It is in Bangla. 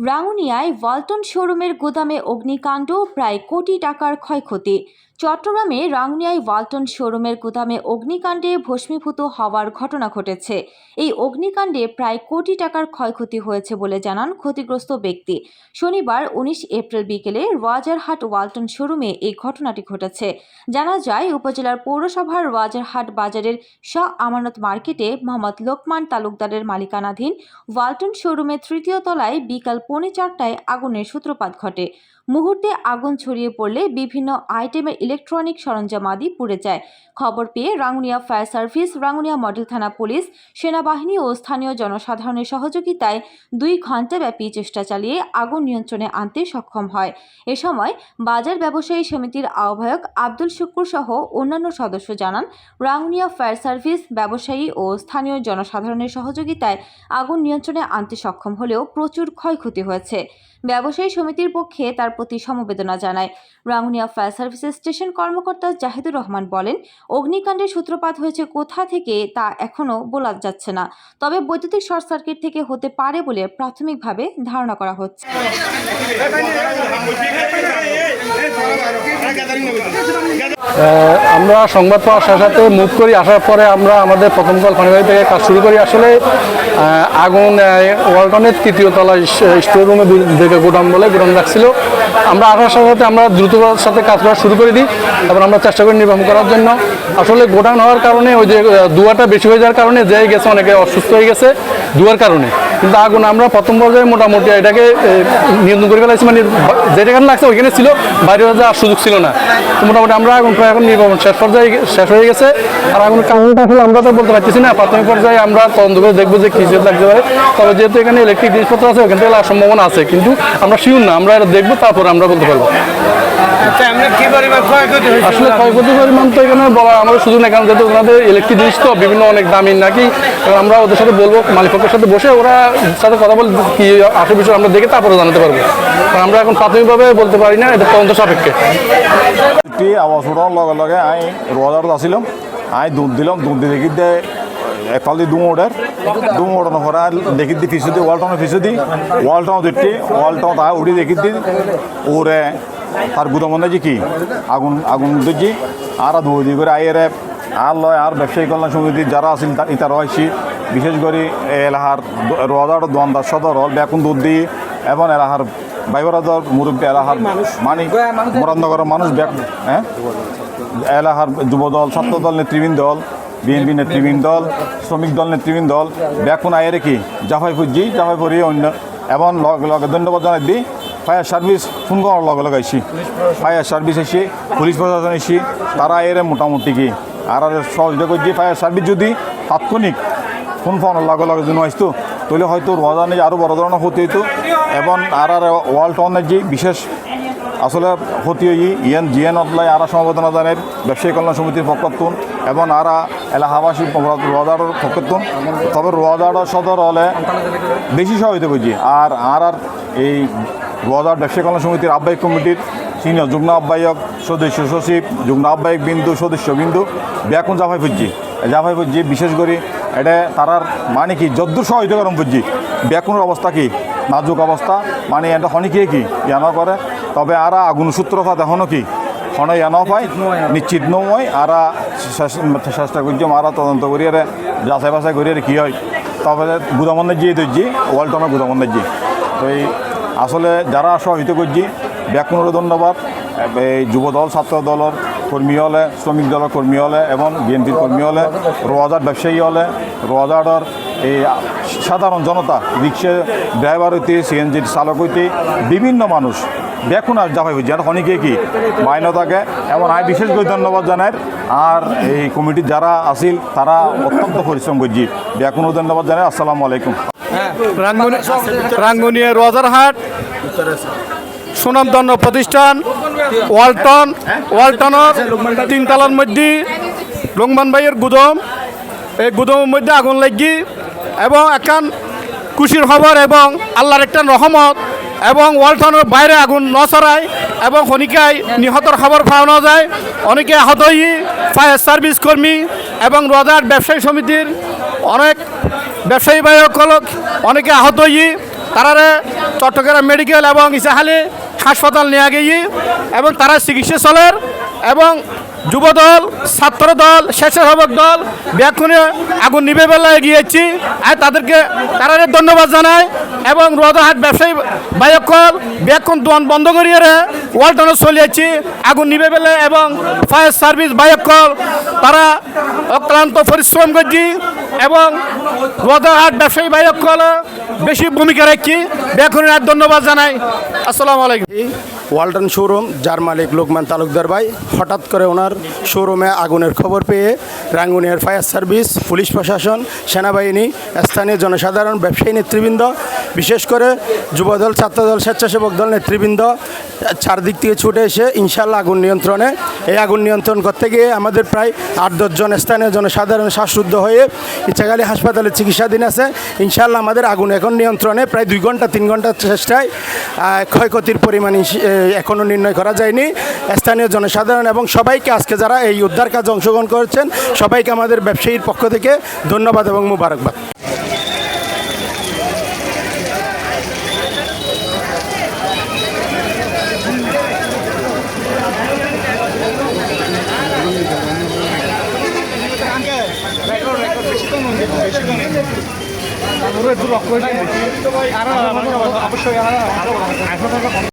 রাঙ্গুনিয়ায় ওয়ালটন শোরুমের গুদামে অগ্নিকাণ্ড, প্রায় কোটি টাকার ক্ষয়ক্ষতি। চট্টগ্রামে রাঙ্গুনিয়ায় ওয়ালটন শোরুমের গুদামে অগ্নিকাণ্ডে ভস্মীভূত হওয়ার ঘটনা ঘটেছে। এই অগ্নিকাণ্ডে প্রায় কোটি টাকার ক্ষয়ক্ষতি হয়েছে বলে জানান ক্ষতিগ্রস্ত ব্যক্তি। শনিবার 19 এপ্রিল বিকেলে রাজারহাট ওয়ালটন শোরুমে এই ঘটনাটি ঘটেছে। জানা যায়, উপজেলার পৌরসভার রাজারহাট বাজারের শাহ আমানত মার্কেটে মোহাম্মদ লোকমান তালুকদারের মালিকানাধীন ওয়ালটন শোরুমের তৃতীয় তলায় বিকাল 4:45টায় আগুনের সূত্রপাত ঘটে। মুহূর্তে আগুন ছড়িয়ে পড়লে বিভিন্ন আইটেমের ইলেকট্রনিক সরঞ্জামাদি পুড়ে যায়। খবর পেয়ে Rangunia fire service, Rangunia model থানা পুলিশ, সেনাবাহিনী ও স্থানীয় জনসাধারণের সহযোগিতায় 2 ঘণ্টাব্যাপী চেষ্টা চালিয়ে আগুন নিয়ন্ত্রণে আনতে সক্ষম হয়। এ সময় বাজার ব্যবসায়ী সমিতির আহ্বায়ক আব্দুল শুকুর সহ অন্যান্য সদস্য জানান, রাঙ্গুনিয়া ফায়ার সার্ভিস, ব্যবসায়ী ও স্থানীয় জনসাধারণের সহযোগিতায় আগুন নিয়ন্ত্রণে আনতে সক্ষম হলেও প্রচুর ক্ষয়ক্ষতি হয়েছে। ব্যবসায়ী সমিতির পক্ষে তার প্রতি সমবেদনা জানায়। রাঙ্গুনিয়া ফায়ার সার্ভিসের স্টেশন কর্মকর্তা জাহিদুর রহমান বলেন, অগ্নিকাণ্ডের সূত্রপাত হয়েছে কোথা থেকে তা এখনও বলা যাচ্ছে না, তবে বৈদ্যুতিক শর্ট সার্কিট থেকে হতে পারে বলে প্রাথমিকভাবে ধারণা করা হচ্ছে। আমরা সংবাদ পাওয়ার সাথে সাথে মুভ করি। আসার পরে আমরা আমাদের প্রথম কল ফানিবাড়ি থেকে কাজ শুরু করি। আসলে আগুন ওয়ালটনের তৃতীয় তলায় স্টোর রুমে দিকে গোডাউন বলে গোডাউন রাখছিল। আমরা আসার সাথে সাথে আমরা দ্রুততার সাথে কাজ করা শুরু করে দিই এবং আমরা চেষ্টা করি নির্বাপন করার জন্য। আসলে গোডাউন হওয়ার কারণে ওই যে ধোঁয়াটা বেশি হয়ে যাওয়ার কারণে যেয়ে গেছে, অনেকে অসুস্থ হয়ে গেছে ধোঁয়ার কারণে। কিন্তু আগুন আমরা প্রথম পর্যায়ে মোটামুটি এটাকে নিয়ন্ত্রণ করে ফেলাইছি, মানে যেখানে লাগছে ওইখানে ছিল, বাইরে যাওয়ার সুযোগ ছিল না। তো মোটামুটি আমরা আগুন এখন নির্বাপন শেষ হয়ে গেছে। আর আগুনের কারণটা আসলে আমরা তো বলতে পারতেছি না। প্রাথমিক পর্যায়ে আমরা তদন্ত করে দেখবো যে কী লাগতে পারে। তবে যেহেতু এখানে ইলেকট্রিক জিনিসপত্র আছে, ওখান থেকে লাগার সম্ভাবনা আছে, কিন্তু আমরা শিওর না। আমরা এটা দেখবো, তারপর আমরা বলতে পারবো। আসলে ক্ষয়ক্ষতির পরিমাণ তো এখানে বলা আমাদের সুযোগ নেই, কারণ যেহেতু ওনাদের ইলেকট্রিক জিনিস তো বিভিন্ন অনেক দামি নাকি। আমরা ওদের সাথে বলবো, মালিকের সাথে বসে ওরা সাথে কথা বলে কি আসল বিষয় আমরা দেখে তারপরে জানাতে পারবো। কারণ আমরা এখন প্রাথমিকভাবে বলতে পারি না, এটা তদন্ত সাপেক্ষে। আওয়াজ ওঠার লগে লগে আমি রোজার আসছিলাম, আমি দুধ দিলাম, দুধ দিয়ে দেখি দে একফাল দিয়ে দুম ওঠানোর পরে দেখি দি ফিসু দিই ওয়ালটনের ফিসু দিই ওয়ালটন দিচ্ছি ওয়ালটন তা উঠি দেখি দি ওরে তার গুদামনে যে কি আগুন দিচ্ছি আর ধুয়ে দিয়ে করে আইরে আর লয় আর ব্যবসায়ী কল্যাণ সমিতি যারা আছিল ইতারা হয়েছি, বিশেষ করে এলাহার রোজার দোয়ানদার সদর হল বেকুন দুধ দিই এবং এলাহার বাইবরাদর মুরব্বী এলাহার মানে মুরাদনগরের মানুষ হ্যাঁ এলাহার যুবদল, ছাত্রদল, নেতৃবৃন্দ দল, বিএনপি নেতৃবৃন্দ দল, শ্রমিক দল নেতৃবৃন্দ দল বেকুন আয়ের কি জাফাই ফুজি জাফাই ফুরিয়ে অন্য এবং লগে লগে ধন্যবাদ জানাই দিই ফায়ার সার্ভিস ফোন করার লগে লগে আইসি, ফায়ার সার্ভিস এসে পুলিশ প্রশাসন এসে তারা এর মোটামুটি কি আর সহযোগিতা করছি। ফায়ার সার্ভিস যদি তাৎক্ষণিক ফোন ফোনের লগে লগে জন্য আসতো তাহলে হয়তো রোজা নিয়ে আরও বড় ধরনের ক্ষতি হইতো এবং আর ওয়ালটনের যে বিশেষ আসলে ক্ষতি ইয়েন জিএন অতলাই আর সমবেদনা জানের ব্যবসায়ী কল্যাণ সমিতির পক্ষতুন এবং আর এলাকাবাসী রোজার পক্ষতুন। তবে রোজার সদর হলে বেশি সহায়তা করছি আর এই রোজার ব্যবসায়ী কল্যাণ সমিতির আহ্বায়ক কমিটির সিনিয়র যুগ্ম আহ্বায়ক, সদস্য সচিব, যুগ্ম আহ্বায়ক বিন্দু, সদস্য বিন্দু ব্যাকুন জাফাই ফুজি বিশেষ করে এটা তারার মানে কি যদ্দূর সহায়তা করম ফুজি ব্যাকুনের অবস্থা কি নাজুক অবস্থা, মানে এটা হনিকে কি ইয়ানো করে। তবে আর আগুন সূত্রপাত এখনও কি হনে ইয়ানো পায় নিশ্চিত নয়। আর চেষ্টা করছি মারা তদন্ত করিয়ে যাচাই বাছাই করিয়ে কী হয়। তবে গুদামনের যে দর্জি ওয়ালটনের গুদামনের যে তো এই আসলে যারা সহায়তা করছি ব্যাকুনের ধন্যবাদ। এই যুবদল, ছাত্র দলের কর্মী হলে, শ্রমিক দলের কর্মী হলে এবং বিএনপির কর্মী হলে, রোজার ব্যবসায়ী হলে, রোজার এই সাধারণ জনতা, রিক্সা ড্রাইভার হইতে, সিএনজির চালক হইতে বিভিন্ন মানুষ দেখুন আর জাফাই হচ্ছে আর অনেকে কি মাইনে থাকে এবং আমি বিশেষ করে ধন্যবাদ জানাই। আর এই কমিটির যারা আসিল তারা অত্যন্ত পরিশ্রম করছি, দেখুনও ধন্যবাদ জানাই। আসসালামু আলাইকুম। রাঙ্গুনিয়া রাজারহাট সুনামধন্য প্রতিষ্ঠান ওয়ালটনের 3 তলার মধ্যে লোকমান ভাইয়ের গুদাম, এই গুদামের মধ্যে আগুন লাগি এবং একখান খুশির খবর এবং আল্লাহর একটা রহমত এবং ওয়ালটনের বাইরে আগুন নছড়ায় এবং খনিকায় নিহতর খবর পাওয়া যায়। অনেকে আহত হয়ে ফায়ার সার্ভিস কর্মী এবং রোজার ব্যবসায়ী সমিতির অনেক ব্যবসায়ী ভাইসকল অনেকে আহত হয়ে তারারে চট্টগ্রাম মেডিকেল এবং ইসাহালি হাসপাতাল নিয়ে গিয়ে এবং তারা চিকিৎসা চলের এবং যুবদল ছাত্রদল স্বেচ্ছাসেবক দল ব্যাকুনে আগুন নিভে বেলায় গিয়েছি আর তাদেরকে তারা ধন্যবাদ জানায় এবং রোদাহাট ব্যবসায়ী বায়কল ব্যাকুন দোয়ান বন্ধ করিয়ে ওয়ালটনে চলিয়েছি আগুন নিভে বেলায় এবং ফায়ার সার্ভিস বায়কল তারা অক্লান্ত পরিশ্রম করছি এবং রোদাহাট ব্যবসায়ী বায়কল বেশি ভূমিকা রাখছি ব্যাকুনের আর ধন্যবাদ জানাই। আসসালামু আলাইকুম। ওয়ালটন শোরুম যার মালিক লোকমান তালুকদার ভাই হঠাৎ করে ওনার শোরুমে আগুনের খবর পেয়ে রাঙ্গুনিয়ার ফায়ার সার্ভিস, পুলিশ প্রশাসন, সেনাবাহিনী, স্থানীয় জনসাধারণ, ব্যবসায়ী নেতৃবৃন্দ, বিশেষ করে যুবদল, ছাত্রদল, স্বেচ্ছাসেবক দল নেতৃবৃন্দ চারদিক থেকে ছুটে এসে ইনশাল্লাহ আগুন নিয়ন্ত্রণে এই আগুন নিয়ন্ত্রণ করতে গিয়ে আমাদের প্রায় 8-10 জন স্থানীয় জনসাধারণ শ্বাসরুদ্ধ হয়ে ইচ্ছাখালী হাসপাতালে চিকিৎসাধীন আছে। ইনশাল্লাহ আমাদের আগুন এখন নিয়ন্ত্রণে প্রায় 2 ঘন্টা 3 ঘন্টার চেষ্টায় ক্ষয়ক্ষতির পরিমাণ এখনও নির্ণয় করা যায়নি। স্থানীয় জনসাধারণ এবং সবাইকে আজকে যারা এই উদ্ধার কাজে অংশগ্রহণ করেছেন সবাইকে আমাদের ব্যবসায়ীর পক্ষ থেকে ধন্যবাদ এবং মুবারকবাদ।